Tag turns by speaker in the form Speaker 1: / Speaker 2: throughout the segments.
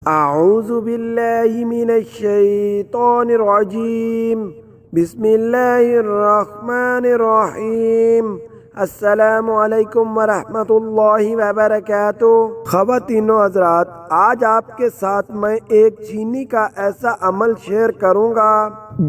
Speaker 1: اعوذ باللہ من الشیطان الرجیم بسم اللہ الرحمن الرحیم السلام علیکم ورحمۃ اللہ وبرکاتہ۔ خواتین و حضرات، آج آپ کے ساتھ میں ایک چینی کا ایسا عمل شیئر کروں گا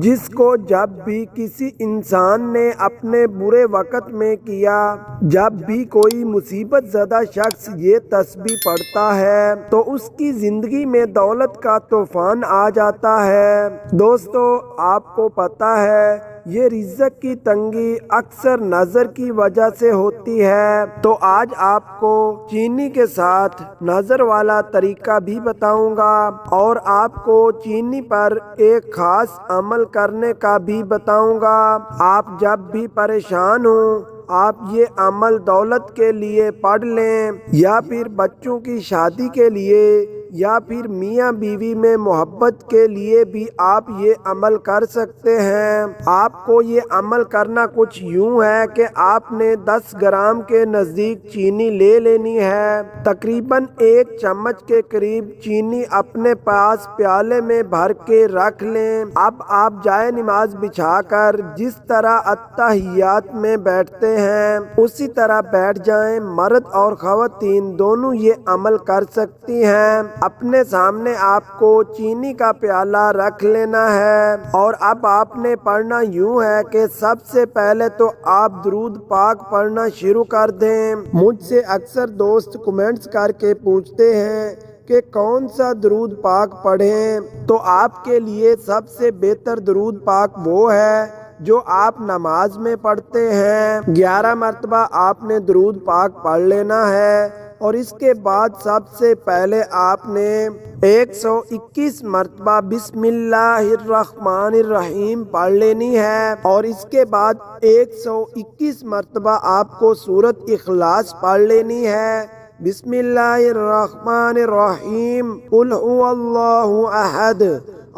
Speaker 1: جس کو جب بھی کسی انسان نے اپنے برے وقت میں کیا، جب بھی کوئی مصیبت زدہ شخص یہ تسبیح پڑھتا ہے تو اس کی زندگی میں دولت کا طوفان آ جاتا ہے۔ دوستو، آپ کو پتہ ہے یہ رزق کی تنگی اکثر نظر کی وجہ سے ہوتی ہے، تو آج آپ کو چینی کے ساتھ نظر والا طریقہ بھی بتاؤں گا اور آپ کو چینی پر ایک خاص عمل کرنے کا بھی بتاؤں گا۔ آپ جب بھی پریشان ہوں، آپ یہ عمل دولت کے لیے پڑھ لیں، یا پھر بچوں کی شادی کے لیے، یا پھر میاں بیوی میں محبت کے لیے بھی آپ یہ عمل کر سکتے ہیں۔ آپ کو یہ عمل کرنا کچھ یوں ہے کہ آپ نے 10 گرام کے نزدیک چینی لے لینی ہے۔ تقریباً 1 چمچ کے قریب چینی اپنے پاس پیالے میں بھر کے رکھ لیں۔ اب آپ جائے نماز بچھا کر جس طرح اتحیات میں بیٹھتے ہیں اسی طرح بیٹھ جائیں۔ مرد اور خواتین دونوں یہ عمل کر سکتی ہیں۔ اپنے سامنے آپ کو چینی کا پیالہ رکھ لینا ہے اور اب آپ نے پڑھنا یوں ہے کہ سب سے پہلے تو آپ درود پاک پڑھنا شروع کر دیں۔ مجھ سے اکثر دوست کمنٹس کر کے پوچھتے ہیں کہ کون سا درود پاک پڑھیں، تو آپ کے لیے سب سے بہتر درود پاک وہ ہے جو آپ نماز میں پڑھتے ہیں۔ 11 مرتبہ آپ نے درود پاک پڑھ لینا ہے اور اس کے بعد سب سے پہلے آپ نے 121 مرتبہ بسم اللہ الرحمن الرحیم پڑھ لینی ہے اور اس کے بعد 121 مرتبہ آپ کو سورۃ اخلاص پڑھ لینی ہے۔ بسم اللہ الرحمن الرحیم، قل هو اللہ احد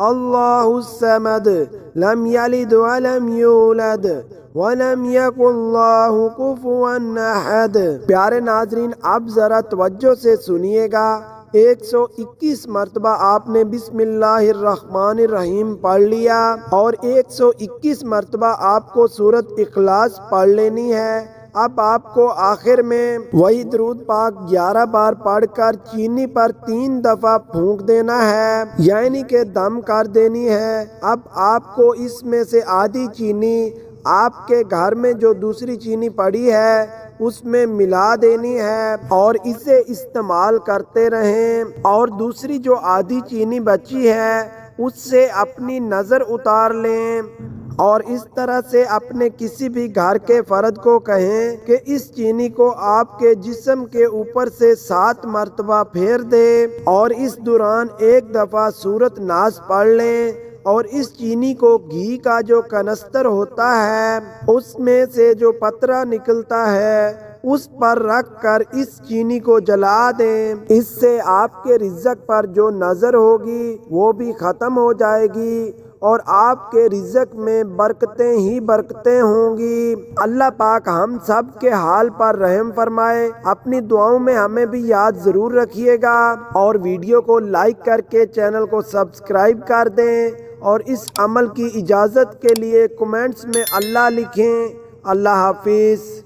Speaker 1: اللہ الصمد لم یلد ولم یولد وَلَمْ يَكُنْ لَهُ كُفُوًا أَحَدٌ۔ پیارے ناظرین، اب ذرا توجہ سے سنیے گا۔ 121 مرتبہ آپ نے بسم اللہ الرحمن الرحیم پڑھ لیا اور 121 مرتبہ آپ کو سورۃ اخلاص پڑھ لینی ہے۔ اب آپ کو آخر میں وہی درود پاک 11 بار پڑھ کر چینی پر 3 دفعہ پھونک دینا ہے، یعنی کہ دم کر دینی ہے۔ اب آپ کو اس میں سے آدھی چینی آپ کے گھر میں جو دوسری چینی پڑی ہے اس میں ملا دینی ہے اور اسے استعمال کرتے رہیں، اور دوسری جو آدھی چینی بچی ہے اس سے اپنی نظر اتار لیں اور اس طرح سے اپنے کسی بھی گھر کے فرد کو کہیں کہ اس چینی کو آپ کے جسم کے اوپر سے 7 مرتبہ پھیر دے اور اس دوران 1 دفعہ سورۃ ناس پڑھ لیں، اور اس چینی کو گھی کا جو کنستر ہوتا ہے اس میں سے جو قطرہ نکلتا ہے اس پر رکھ کر اس چینی کو جلا دیں۔ اس سے آپ کے رزق پر جو نظر ہوگی وہ بھی ختم ہو جائے گی اور آپ کے رزق میں برکتیں ہی برکتیں ہوں گی۔ اللہ پاک ہم سب کے حال پر رحم فرمائے۔ اپنی دعاؤں میں ہمیں بھی یاد ضرور رکھیے گا اور ویڈیو کو لائک کر کے چینل کو سبسکرائب کر دیں اور اس عمل کی اجازت کے لیے کمنٹس میں اللہ لکھیں۔ اللہ حافظ۔